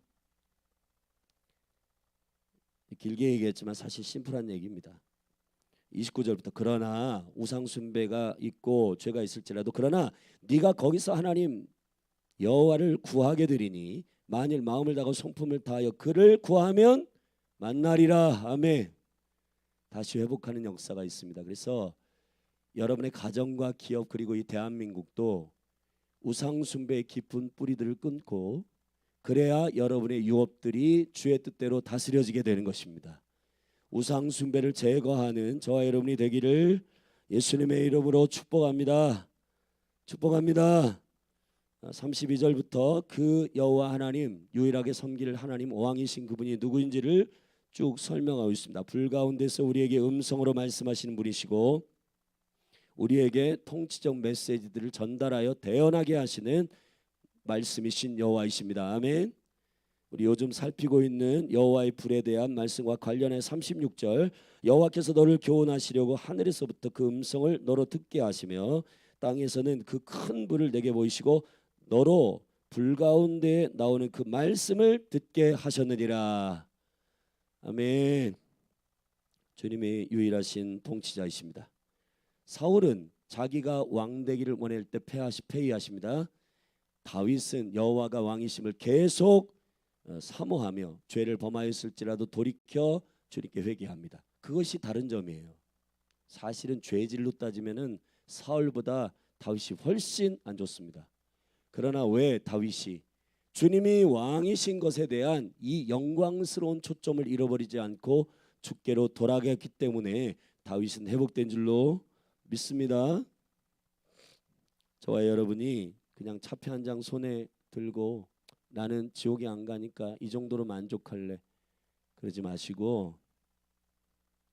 길게 얘기했지만 사실 심플한 얘기입니다. 29절부터 그러나 우상 숭배가 있고 죄가 있을지라도 그러나 네가 거기서 하나님 여호와를 구하게 되리니 만일 마음을 다하고 성품을 다하여 그를 구하면 만나리라. 아멘. 다시 회복하는 역사가 있습니다. 그래서 여러분의 가정과 기업 그리고 이 대한민국도 우상 숭배의 깊은 뿌리들을 끊고 그래야 여러분의 유업들이 주의 뜻대로 다스려지게 되는 것입니다. 우상 숭배를 제거하는 저와 여러분이 되기를 예수님의 이름으로 축복합니다. 축복합니다. 32절부터 그 여호와 하나님 유일하게 섬길 하나님 왕이신 그분이 누구인지를 쭉 설명하고 있습니다. 불 가운데서 우리에게 음성으로 말씀하시는 분이시고 우리에게 통치적 메시지들을 전달하여 대언하게 하시는 말씀이신 여호와이십니다. 아멘. 우리 요즘 살피고 있는 여호와의 불에 대한 말씀과 관련해 36절 여호와께서 너를 교훈하시려고 하늘에서부터 그 음성을 너로 듣게 하시며 땅에서는 그 큰 불을 내게 보이시고 너로 불 가운데 나오는 그 말씀을 듣게 하셨느니라. 아멘. 주님의 유일하신 통치자이십니다. 사울은 자기가 왕 되기를 원할 때 패의하십니다. 다윗은 여호와가 왕이심을 계속 사모하며 죄를 범하였을지라도 돌이켜 주님께 회개합니다. 그것이 다른 점이에요. 사실은 죄질로 따지면은 사울보다 다윗이 훨씬 안 좋습니다. 그러나 왜 다윗이 주님이 왕이신 것에 대한 이 영광스러운 초점을 잃어버리지 않고 주께로 돌아갔기 때문에 다윗은 회복된 줄로 믿습니다. 저와 여러분이 그냥 차표 한 장 손에 들고 나는 지옥에 안 가니까 이 정도로 만족할래 그러지 마시고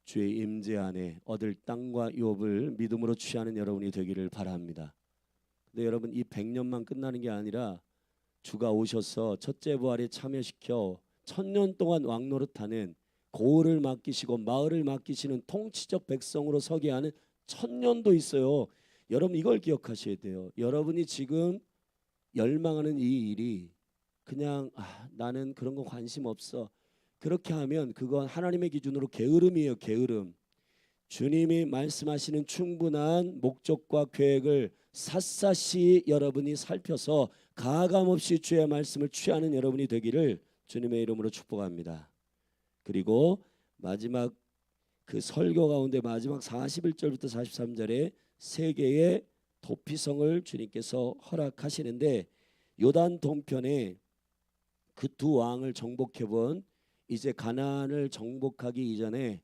주의 임재 안에 얻을 땅과 유업을 믿음으로 취하는 여러분이 되기를 바랍니다. 근데 여러분 이 100년만 끝나는 게 아니라 주가 오셔서 첫째 부활에 참여시켜 1000년 동안 왕노릇하는 고을을 맡기시고 마을을 맡기시는 통치적 백성으로 서게 하는 1000년도 있어요. 여러분 이걸 기억하셔야 돼요. 여러분이 지금 열망하는 이 일이 그냥 나는 그런 거 관심 없어. 그렇게 하면 그건 하나님의 기준으로 게으름이에요. 게으름. 주님이 말씀하시는 충분한 목적과 계획을 샅샅이 여러분이 살펴서 가감없이 주의 말씀을 취하는 여러분이 되기를 주님의 이름으로 축복합니다. 그리고 마지막 그 설교 가운데 마지막 41절부터 43절에 세 개의 도피성을 주님께서 허락하시는데 요단 동편에 그 두 왕을 정복해 본 이제 가나안을 정복하기 이전에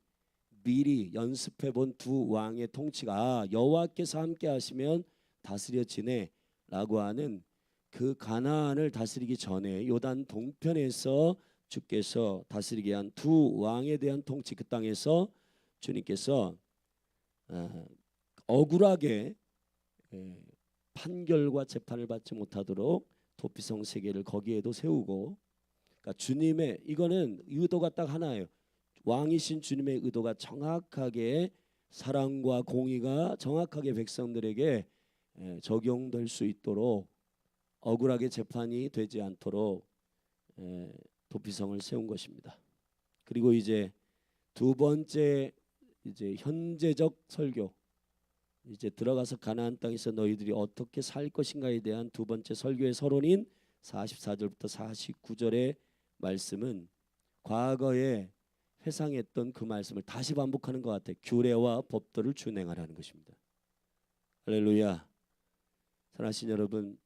미리 연습해 본 두 왕의 통치가 여호와께서 함께 하시면 다스려지네라고 하는 그 가나안을 다스리기 전에 요단 동편에서 주께서 다스리게 한 두 왕에 대한 통치 그 땅에서 주님께서 억울하게 판결과 재판을 받지 못하도록 도피성 세 개를 거기에도 세우고 그러니까 주님의 이거는 의도가 딱 하나예요. 왕이신 주님의 의도가 정확하게 사랑과 공의가 정확하게 백성들에게 적용될 수 있도록 억울하게 재판이 되지 않도록 도피성을 세운 것입니다. 그리고 이제 두 번째 이제 현재적 설교 이제 들어가서 가나안 땅에서 너희들이 어떻게 살 것인가에 대한 두 번째 설교의 서론인 44절부터 49절의 말씀은 과거에 회상했던 그 말씀을 다시 반복하는 것 같아요. 규례와 법도를 준행하라는 것입니다. 할렐루야. 사랑하신 여러분,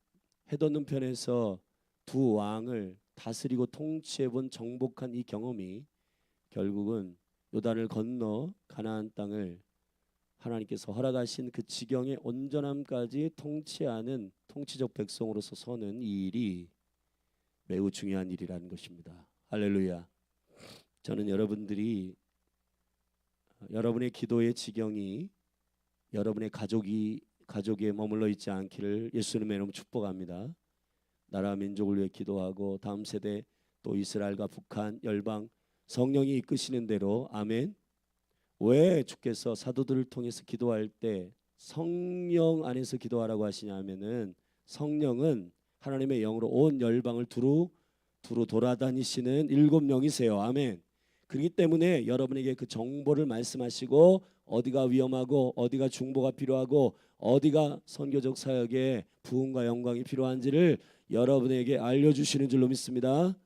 해돋는 편에서 두 왕을 다스리고 통치해본 정복한 이 경험이 결국은 요단을 건너 가나안 땅을 하나님께서 허락하신 그 지경의 온전함까지 통치하는 통치적 백성으로서 서는 이 일이 매우 중요한 일이라는 것입니다. 할렐루야. 저는 여러분들이 여러분의 기도의 지경이 여러분의 가족에 머물러 있지 않기를 예수님의 이름으로 축복합니다. 나라 민족을 위해 기도하고 다음 세대 또 이스라엘과 북한 열방 성령이 이끄시는 대로 아멘. 왜 주께서 사도들을 통해서 기도할 때 성령 안에서 기도하라고 하시냐면은 성령은 하나님의 영으로 온 열방을 두루 돌아다니시는 7명이세요. 아멘. 그렇기 때문에 여러분에게 그 정보를 말씀하시고 어디가 위험하고 어디가 중보가 필요하고 어디가 선교적 사역에 부흥과 영광이 필요한지를 여러분에게 알려주시는 줄로 믿습니다.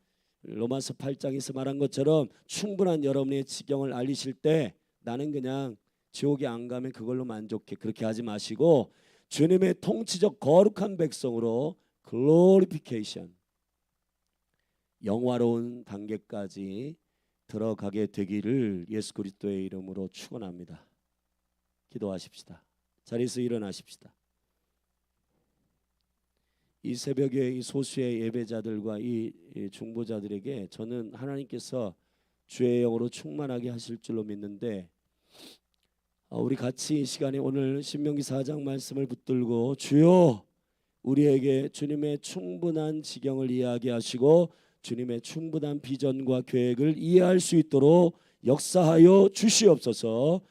로마서 8장에서 말한 것처럼 충분한 여러분의 지경을 알리실 때 나는 그냥 지옥에 안 가면 그걸로 만족해, 그렇게 하지 마시고 주님의 통치적 거룩한 백성으로 글로리피케이션, 영화로운 단계까지 들어가게 되기를 예수 그리스도의 이름으로 축원합니다. 기도하십시다. 자리에서 일어나십시다. 이 새벽에 이 소수의 예배자들과 이 중보자들에게 저는 하나님께서 주의 영으로 충만하게 하실 줄로 믿는데, 우리 같이 이 시간에 오늘 신명기 4장 말씀을 붙들고 주여 우리에게 주님의 충분한 지경을 이야기하시고 주님의 충분한 비전과 계획을 이해할 수 있도록 역사하여 주시옵소서.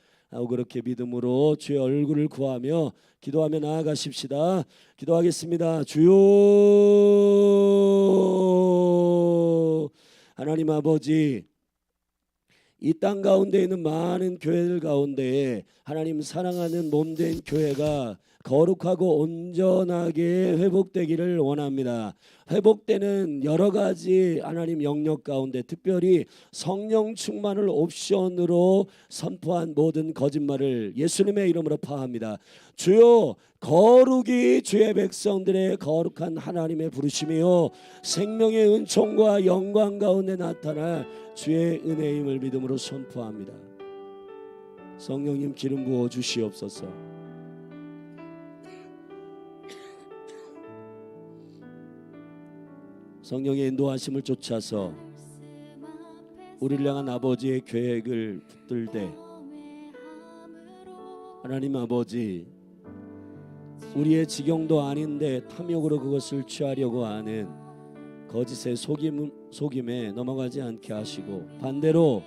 그렇게 믿음으로 주의 얼굴을 구하며 기도하며 나아가십시다. 기도하겠습니다. 주여 하나님 아버지, 이 땅 가운데 있는 많은 교회들 가운데 하나님 사랑하는 몸된 교회가 거룩하고 온전하게 회복되기를 원합니다. 회복되는 여러 가지 하나님 영역 가운데 특별히 성령 충만을 옵션으로 선포한 모든 거짓말을 예수님의 이름으로 파합니다. 주여 거룩이 주의 백성들의 거룩한 하나님의 부르심이요 생명의 은총과 영광 가운데 나타날 주의 은혜임을 믿음으로 선포합니다. 성령님 기름 부어 주시옵소서. 성령의 인도하심을 쫓아서 우리를 향한 아버지의 계획을 붙들되 하나님 아버지, 우리의 지경도 아닌데 탐욕으로 그것을 취하려고 하는 거짓의 속임에 넘어가지 않게 하시고, 반대로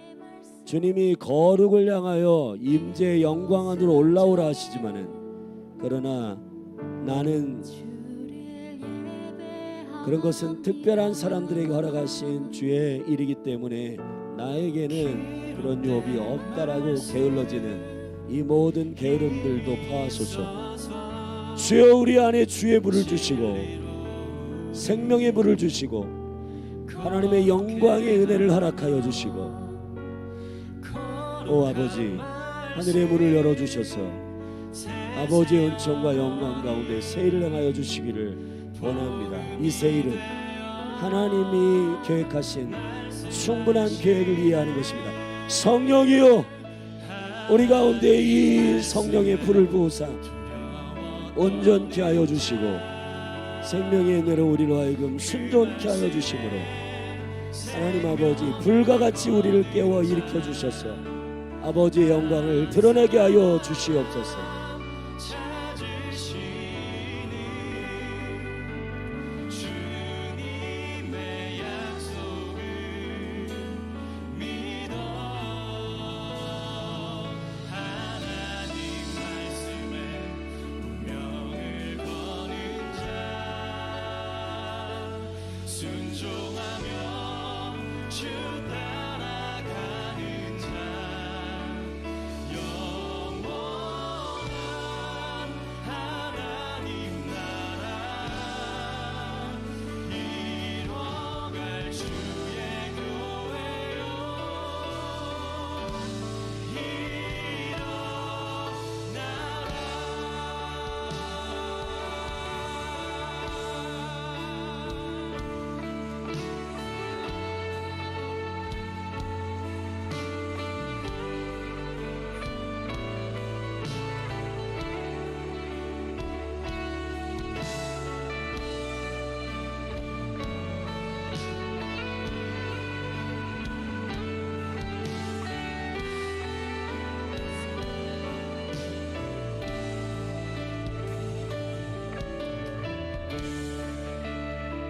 주님이 거룩을 향하여 임재의 영광 안으로 올라오라 하시지만은, 그러나 나는 그런 것은 특별한 사람들에게 허락하신 주의 일이기 때문에 나에게는 그런 유업이 없다라고 게을러지는 이 모든 게으름들도 파하소서. 주여 우리 안에 주의 불을 주시고 생명의 불을 주시고 하나님의 영광의 은혜를 허락하여 주시고, 오 아버지 하늘의 문을 열어주셔서 아버지의 은총과 영광 가운데 세일을 행하여 주시기를 원합니다. 이 세일은 하나님이 계획하신 충분한 계획을 이해하는 것입니다. 성령이여 우리 가운데 이 성령의 불을 부으사 온전케 하여 주시고 생명의 은혜로 우리로 하여금 순종케 하여 주심으로 하나님 아버지 불과 같이 우리를 깨워 일으켜 주셔서 아버지의 영광을 드러내게 하여 주시옵소서. 순종하며 주 따라가는 자 영원한 하나님 나라 이뤄갈 주의 교회요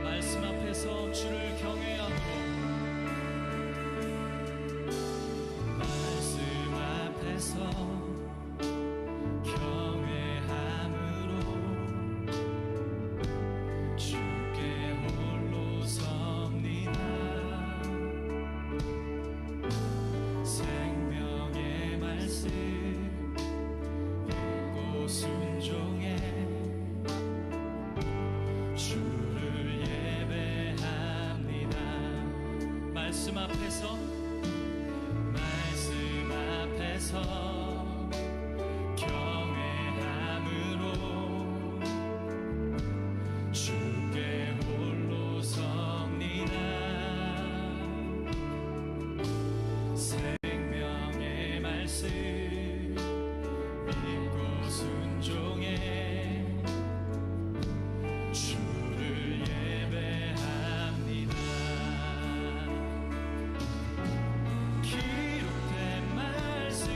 말씀 앞에서 주를 경외하고 말씀 앞에서 경외함으로 주께 홀로 섭니다. 말씀 앞에서 경외함으로 주께 홀로 섭니다. 생명의 말씀 믿고 순종해 주를 예배합니다. 기록된 말씀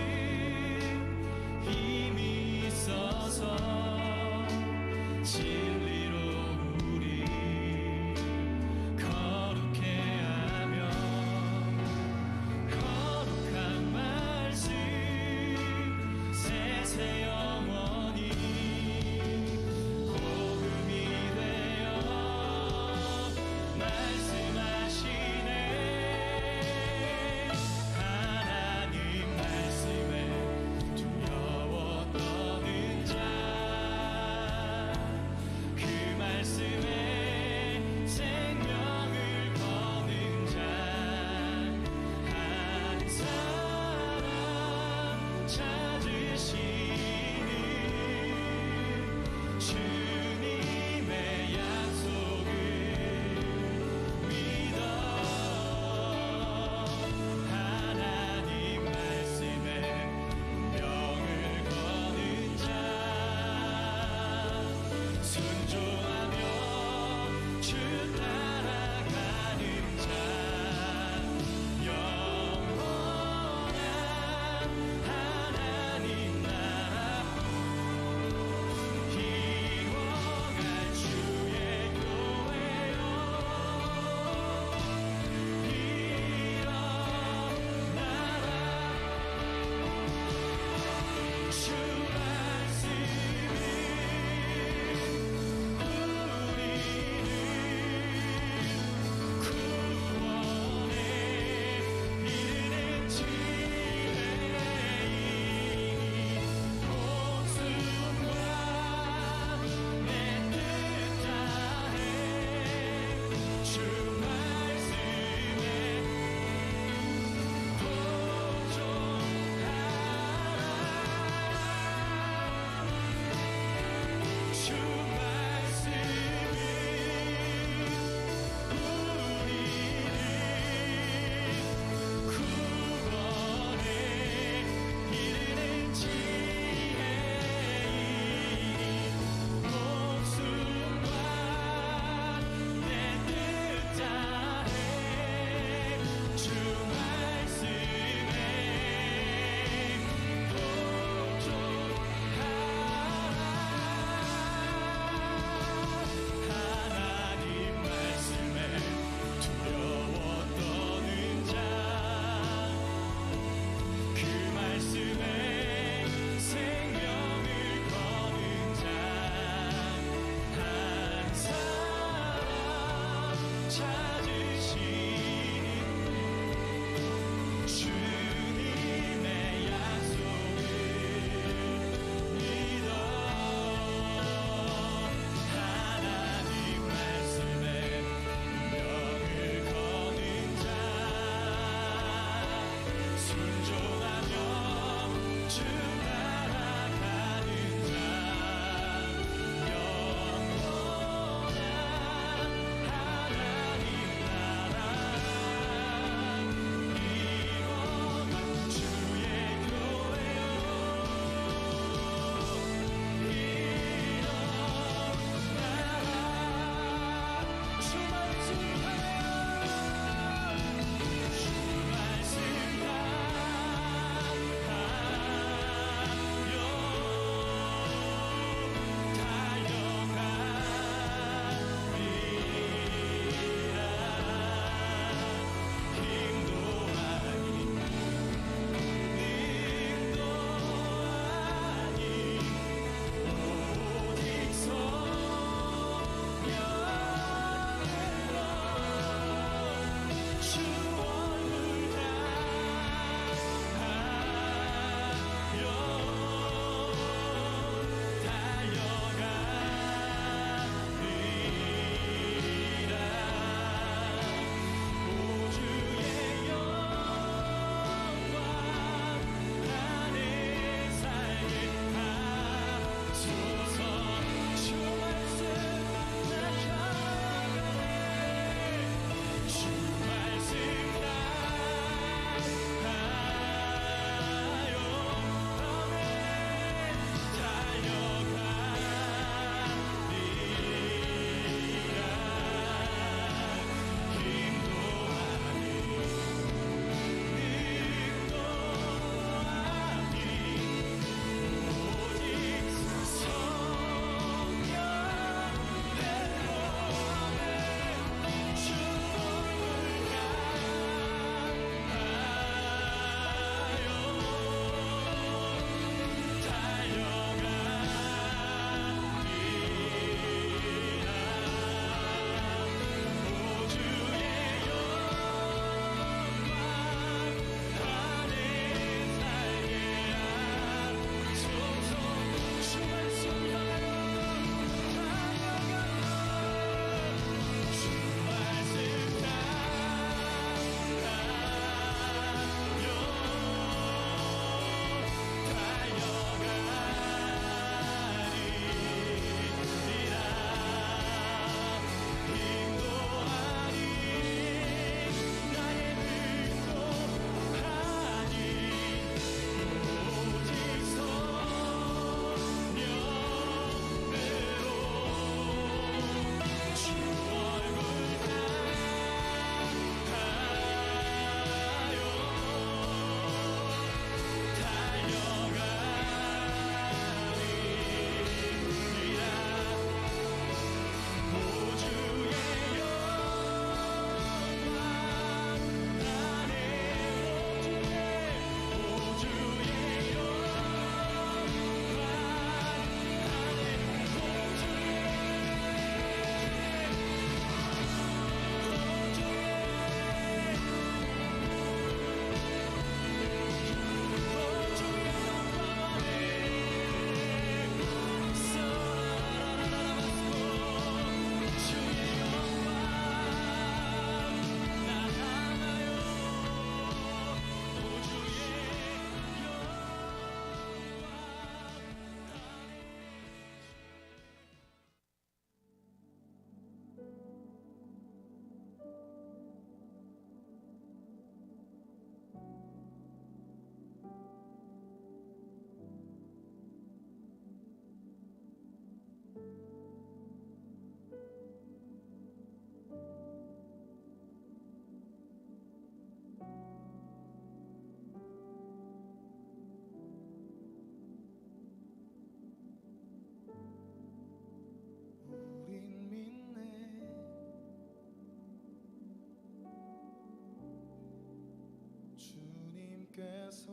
주님께서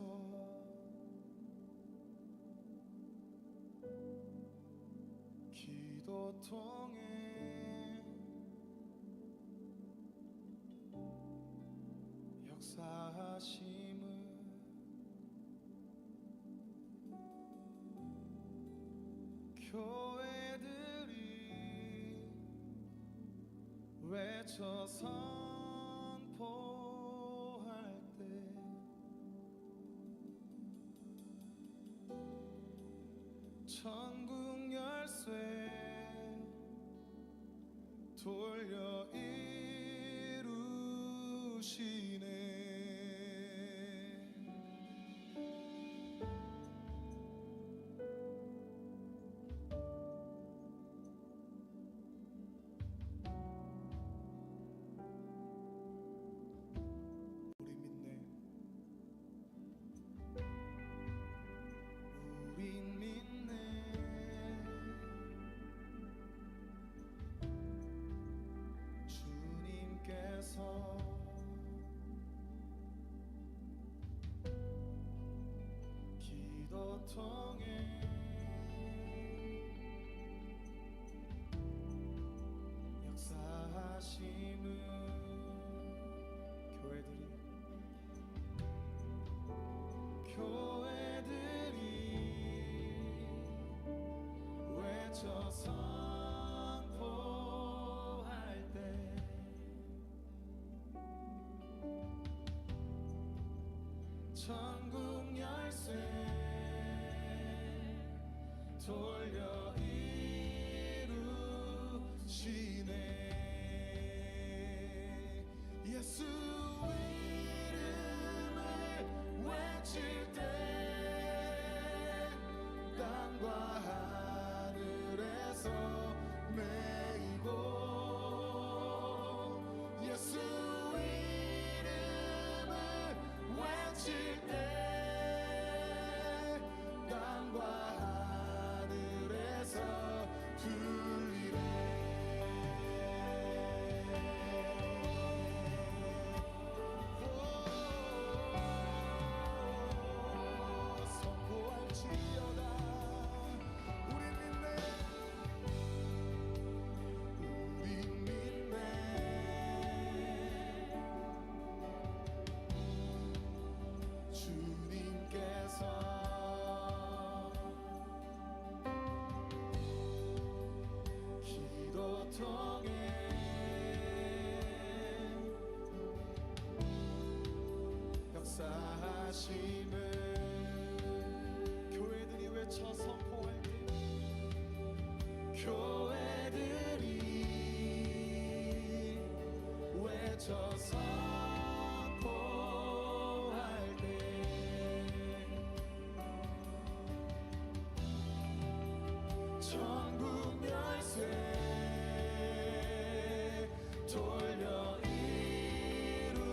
기도통에 역사하심을 교회들이 외쳐 선포할 때 천국 열쇠 돌려 이루시네. 우리 믿네. 우린 믿네. 주님께서 기도통에 역사하심을 교회들이 외쳐 선포할 때 천국 열쇠 돌려 이루시네. 예수 이름을 외칠 때 땅과 하늘에서 메이고 예수 이름을 외칠 때 땅과 하늘에서 들리네. 선포할지어다. 우린 믿네. 우린 믿네. 주님께서 기도통에 역사하심을 교회들이 외쳐 선포할 때 교회들이 외쳐 선포할 때 천국 열쇠 돌려 이루시네.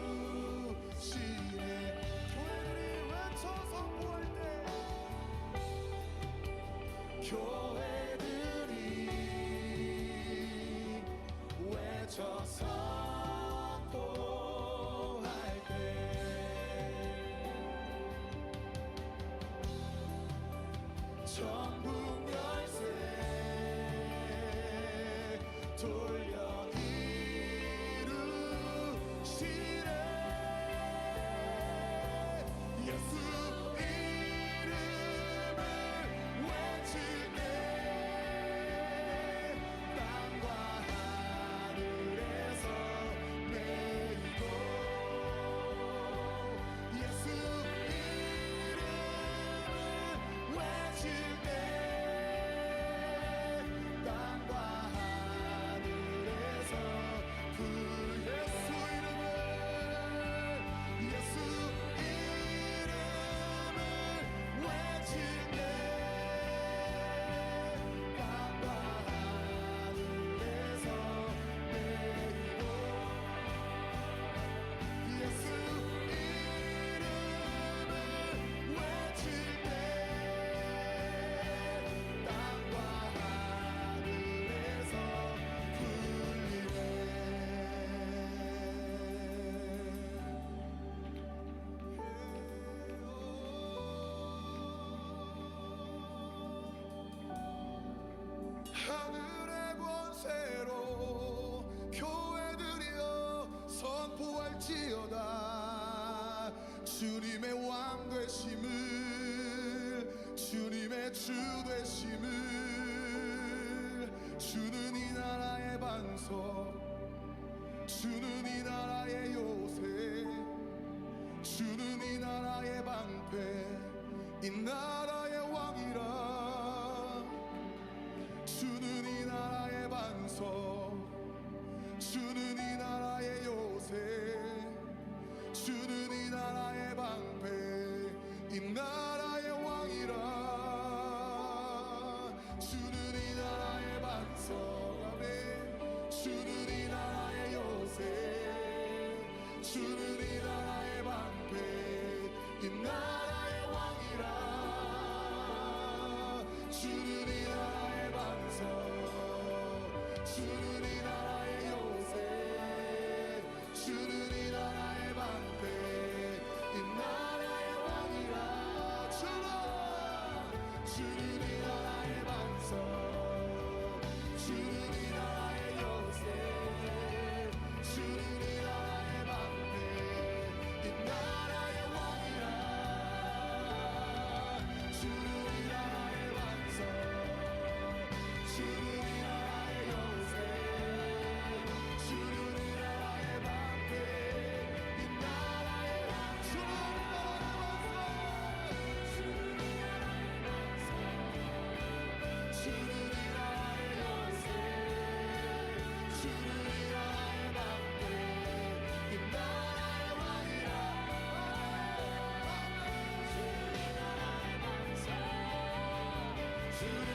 교회들이 외쳐 선포할 때 교회들이 외쳐 선포할 때 천국 열쇠 돌려 이루시네. 예수 이름을 외칠 때 땅과 하늘에서 메이고 예수 이름을 외칠 때 방석 주는 이 나라의 요새 주는 이 나라의 방패 이 나라의 왕이라 주는 이 나라의 반석 주는 이 나라의 요새 주는 이 나라의 방패 이 나라의 왕이라 주는 이 나라의 반석 아멘 주는 이 나라의 요새 주는 이 나라의 방패 이 나라의 왕이라 주는 이 나라의 반석 주는 이 나라의 요새 주는 이 나라의 방패 이 나라의 왕이라 주는 이 나라의 반석 주는 이 나라의 요새 주는 이 나라의 방패 이 나라의 왕이라 주는 이 나라의 반석 주는 이 나라의 요새 주는 이 나라의 방패 이 나라의 왕 주는 이 나라의 반석 주는 이 나라의 요새 주는 이 나라의 방패 이 나라의 왕이라 주는 이 나라의 반석 주는